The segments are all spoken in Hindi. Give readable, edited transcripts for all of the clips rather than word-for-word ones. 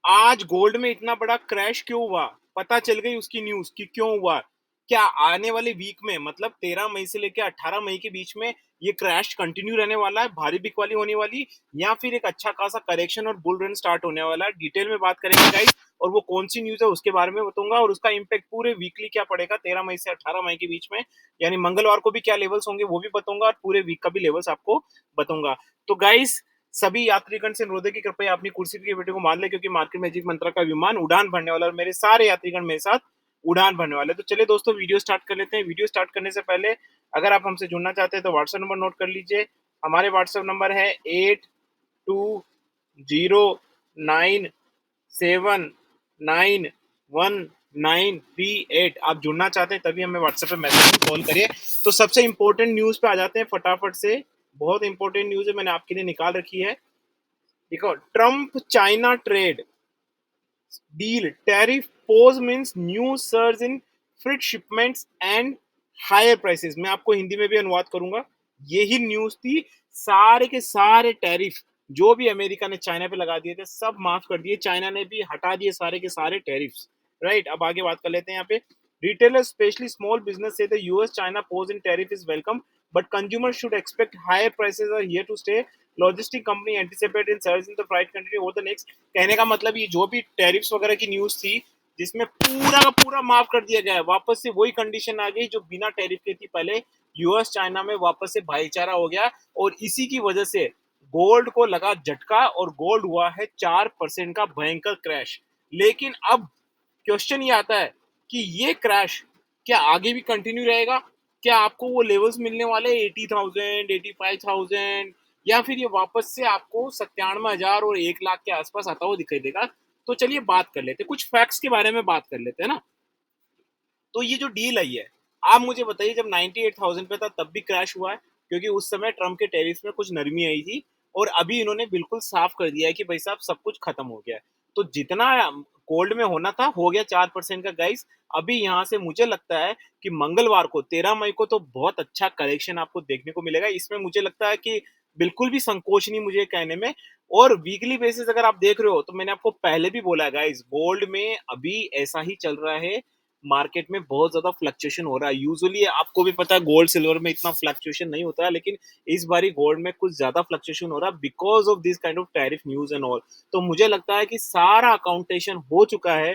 आज गोल्ड में इतना बड़ा क्रैश क्यों हुआ? पता चल गई उसकी न्यूज कि क्यों हुआ। क्या आने वाले वीक में, मतलब 13 मई से लेकर 18 मई के बीच में ये क्रैश कंटिन्यू रहने वाला है, भारी बिक वाली होने वाली, या फिर एक अच्छा खासा करेक्शन और बुल रन स्टार्ट होने वाला है? डिटेल में बात करेंगे गाइस, और वो कौन सी न्यूज है उसके बारे में बताऊंगा, और उसका इम्पैक्ट पूरे वीकली क्या पड़ेगा 13 मई से 18 मई के बीच में, यानी मंगलवार को भी क्या लेवल्स होंगे वो भी बताऊंगा, और पूरे वीक का भी लेवल्स आपको बताऊंगा। तो गाइस, सभी यात्रीगण से अनुरोध है कि कृपया अपनी कुर्सी की बेटे को मान ले, क्योंकि मार्केट मैजिक मंत्रा का विमान उड़ान भरने वाला है और मेरे सारे यात्रीगण मेरे साथ उड़ान भरने वाले। तो चलिए दोस्तों, वीडियो स्टार्ट कर लेते हैं। वीडियो स्टार्ट करने से पहले अगर आप हमसे जुड़ना चाहते हैं तो व्हाट्सएप नंबर नोट कर लीजिए। हमारे व्हाट्सएप नंबर है 8209719138। आप जुड़ना चाहते हैं तभी हमें व्हाट्सएप पे मैसेज कॉल करिए। तो सबसे इंपॉर्टेंट न्यूज पे आ जाते हैं फटाफट से। बहुत इंपॉर्टेंट न्यूज है, मैंने आपके लिए निकाल रखी है। देखो, Trump China trade deal tariff pause means new surge in freight shipments and higher prices. मैं आपको हिंदी में भी अनुवाद करूंगा। यही न्यूज थी। सारे के सारे टैरिफ जो भी अमेरिका ने चाइना पे लगा दिए थे सब माफ कर दिए, चाइना ने भी हटा दिए सारे के सारे टैरिफ्स। राइट, अब आगे बात कर लेते हैं। यहाँ पे retailers, especially small business, say the US China pause in tariff is welcome, but consumers should expect higher prices are here to stay. Logistic company anticipate in surge in the freight country over the next। कहने का मतलब ये जो भी टैरिफ्स वगैरह की न्यूज थी जिसमें पूरा का पूरा माफ कर दिया गया है, वापस से वही कंडीशन आ गई जो बिना टैरिफ की थी पहले। यूएस चाइना में वापस से भाईचारा हो गया, और इसी की वजह से गोल्ड को लगा झटका और गोल्ड हुआ है 4% का भयंकर क्रैश। लेकिन अब क्वेश्चन ये आता है कि ये क्रैश क्या आगे भी कंटिन्यू रहेगा? क्या आपको वो लेवल्स मिलने वाले 80,000, 85,000, या फिर ये वापस से आपको 97,000 और 1 लाख के आसपास आता हुआ दिखाई देगा? तो चलिए बात कर लेते हैं, कुछ फैक्ट्स के बारे में बात कर लेते हैं ना। तो ये जो डील आई है, आप मुझे बताइए, जब 98,000 पे था तब भी क्रैश हुआ है, क्योंकि उस समय ट्रम्प के टैरिफ में कुछ नरमी आई थी, और अभी इन्होंने बिल्कुल साफ कर दिया है कि भाई साहब सब कुछ खत्म हो गया है। तो जितना गोल्ड में होना था हो गया 4% का गाइस। अभी यहाँ से मुझे लगता है कि मंगलवार को 13 मई को तो बहुत अच्छा करेक्शन आपको देखने को मिलेगा। इसमें मुझे लगता है कि बिल्कुल भी संकोच नहीं मुझे कहने में। और वीकली बेसिस अगर आप देख रहे हो तो मैंने आपको पहले भी बोला है गाइस, गोल्ड में अभी ऐसा ही चल रहा है। मार्केट में बहुत ज्यादा फ्लक्चुएशन हो रहा है। यूजुअली आपको भी पता है गोल्ड सिल्वर में इतना फ्लक्चुएशन नहीं होता है, लेकिन इस बारी गोल्ड में कुछ ज्यादा फ्लक्चुएशन हो रहा है because of this kind of tariff news and all. तो मुझे लगता है कि सारा अकाउंटेशन हो चुका है।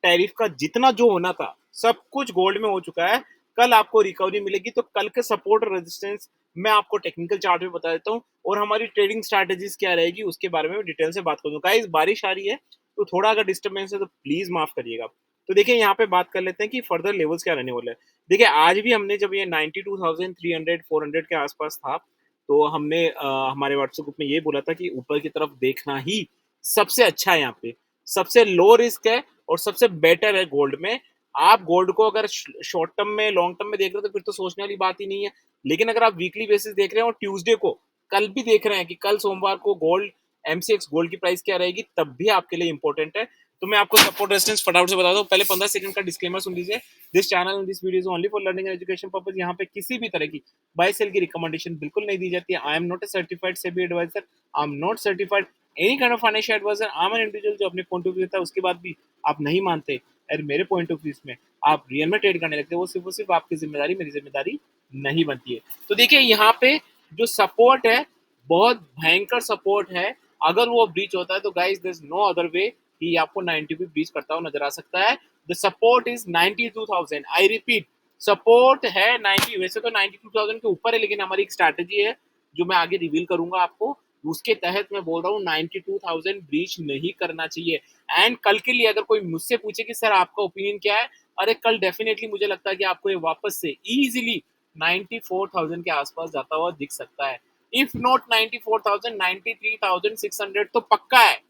टैरिफ का जितना जो होना था सब कुछ गोल्ड में हो चुका है। कल आपको रिकवरी मिलेगी। तो कल के सपोर्ट और रेजिस्टेंस मैं आपको टेक्निकल चार्ट में बता देता हूँ, और हमारी ट्रेडिंग स्ट्रैटेजीज क्या रहेगी उसके बारे में डिटेल से बात करूंगा। गाइस, बारिश आ रही है तो थोड़ा अगर डिस्टर्बेंस है तो प्लीज माफ करिएगा। तो देखिए, यहाँ पे बात कर लेते हैं कि फर्दर लेवल्स क्या रहने वाले हैं। देखिए, आज भी हमने जब ये 92,300 400 के आसपास था, तो हमने हमारे व्हाट्सएप ग्रुप में ये बोला था कि ऊपर की तरफ देखना ही सबसे अच्छा है। यहाँ पे सबसे लो रिस्क है और सबसे बेटर है गोल्ड में। आप गोल्ड को अगर शॉर्ट टर्म में लॉन्ग टर्म में देख रहे हो तो फिर तो सोचने वाली बात ही नहीं है। लेकिन अगर आप वीकली बेसिस देख रहे हैं और ट्यूसडे को, कल भी देख रहे हैं कि कल सोमवार को गोल्ड, एमसीएक्स गोल्ड की प्राइस क्या रहेगी, तब भी आपके लिए इंपॉर्टेंट है। तो मैं आपको सपोर्ट रेजिस्टेंस फटाफट से बता दूं। पहले 15 सेकंड का डिस्क्लेमर सुन लीजिए। This channel and this video is only for learning and education purpose. यहाँ पे किसी भी तरह की बाय सेल की रिकमेंडेशन बिल्कुल नहीं दी जाती है। I am not a certified SEBI advisor, I am not certified any kind of financial advisor. I am an individual जो अपने पॉइंट ऑफ व्यू देता है, उसके बाद भी आप नहीं मानते और मेरे पॉइंट ऑफ व्यू में आप रियल में ट्रेड करने लगते हो, वो सिर्फ आपकी जिम्मेदारी, मेरी जिम्मेदारी नहीं बनती है। तो देखिए, यहाँ पे जो सपोर्ट है बहुत भयंकर सपोर्ट है। अगर वो ब्रीच होता है तो guys there is no other way कि आपको 90 भी ब्रीच करता हुआ नजर आ सकता है। The support is 92,000। I repeat, support है 90। वैसे तो 92,000 के ऊपर है, लेकिन हमारी एक स्ट्रैटेजी है जो मैं आगे रिवील करूंगा आपको, उसके तहत मैं बोल रहा हूँ 92,000 ब्रीच नहीं करना चाहिए। एंड कल के लिए अगर कोई मुझसे पूछे कि सर आपका ओपिनियन क्या है, अरे कल डेफिनेटली मुझे लगता है कि आपको ये वापस से इजीली 94,000 के आसपास जाता हुआ दिख सकता है। इफ नॉट 94,000, 93,600 तो पक्का है।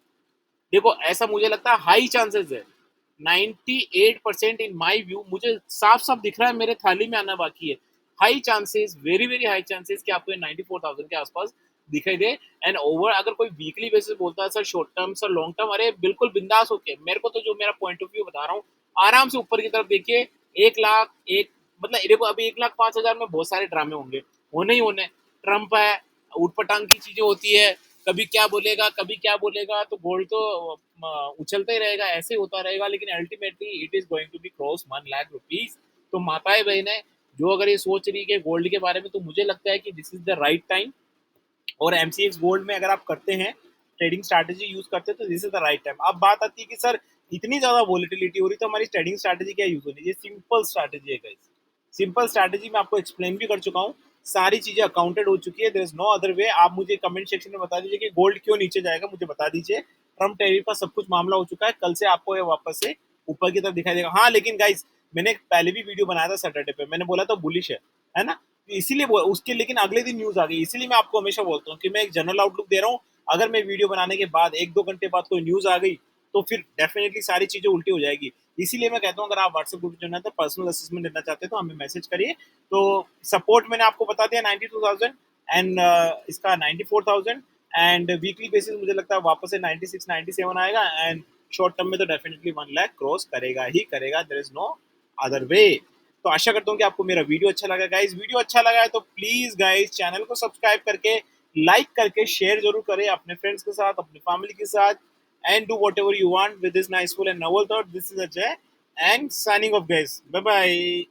देखो, ऐसा मुझे लगता है हाई चांसेस है। 98% इन माय व्यू मुझे साफ साफ दिख रहा है, मेरे थाली में आना बाकी है। High chances, very very high chances कि आपको 94,000 के आसपास दिखाई दे। एंड ओवर अगर कोई वीकली बेसिस बोलता है sir short term, sir long term, अरे बिल्कुल बिंदास होके मेरे को तो जो मेरा पॉइंट ऑफ व्यू बता रहा हूँ, आराम से ऊपर की तरफ देखिए। 1 लाख एक, मतलब देखो अभी 1,05,000 में बहुत सारे ड्रामे होंगे, होने ही होने। ट्रम्प है, उठपटांग की चीजें होती है, कभी क्या बोलेगा, तो गोल्ड तो उछलता ही रहेगा, ऐसे ही होता रहेगा, लेकिन ultimately it is going to be cross 1 lakh rupees. तो माताएं बहनें जो अगर ये सोच रही है गोल्ड के बारे में, तो मुझे लगता है कि this is the right time. और एमसीएक्स गोल्ड में अगर आप करते हैं, ट्रेडिंग स्ट्रैटेजी यूज करते हैं, तो this is the right time. अब बात आती है कि सर इतनी ज्यादा वोलेटिलिटी हो रही, तो हमारी ट्रेडिंग स्ट्रैटेजी क्या यूज होनी है? सिंपल स्ट्रैटेजी है गाइस। सिंपल स्ट्रैटेजी मैं आपको एक्सप्लेन भी कर चुका हूँ, सारी चीजें अकाउंटेड हो चुकी है, there is no other way. आप मुझे कमेंट सेक्शन में बता दीजिए कि गोल्ड क्यों नीचे जाएगा, मुझे बता दीजिए। ट्रम्प टैरिफ का सब कुछ मामला हो चुका है, कल से आपको ये वापस से ऊपर की तरफ दिखाई देगा। हाँ लेकिन गाइस, मैंने पहले भी वीडियो बनाया था सैटरडे पे, मैंने बोला था बुलिश है ना, इसीलिए उसके, लेकिन अगले दिन न्यूज आ गई। इसीलिए मैं आपको हमेशा बोलता हूँ कि मैं एक जनरल आउटलुक दे रहा हूँ। अगर मैं वीडियो बनाने के बाद 1-2 घंटे बाद कोई न्यूज आ गई, तो फिर डेफिनेटली सारी चीजें उल्टी हो जाएगी। इसीलिए मैं कहता हूँ, अगर आप व्हाट्सएप ग्रुप जो है तो पर्सनल असेसमेंट लेना चाहते हैं, तो हमें मैसेज करिए। तो सपोर्ट मैंने आपको बता दिया 92,000, एंड इसका 94,000, एंड वीकली बेसिस मुझे लगता है वापस से 96-97 आएगा, एंड शॉर्ट टर्म में तो डेफिनेटली 1 लाख क्रॉस करेगा ही करेगा, there is no other way. तो आशा करता हूँ कि आपको मेरा वीडियो अच्छा लगा गाइज। वीडियो अच्छा लगा है तो प्लीज गाइज चैनल को सब्सक्राइब करके, लाइक करके, शेयर जरूर करें अपने फ्रेंड्स के साथ, अपनी फैमिली के साथ, and do whatever you want with this niceful and novel thought. This is Ajay and signing off guys, bye bye.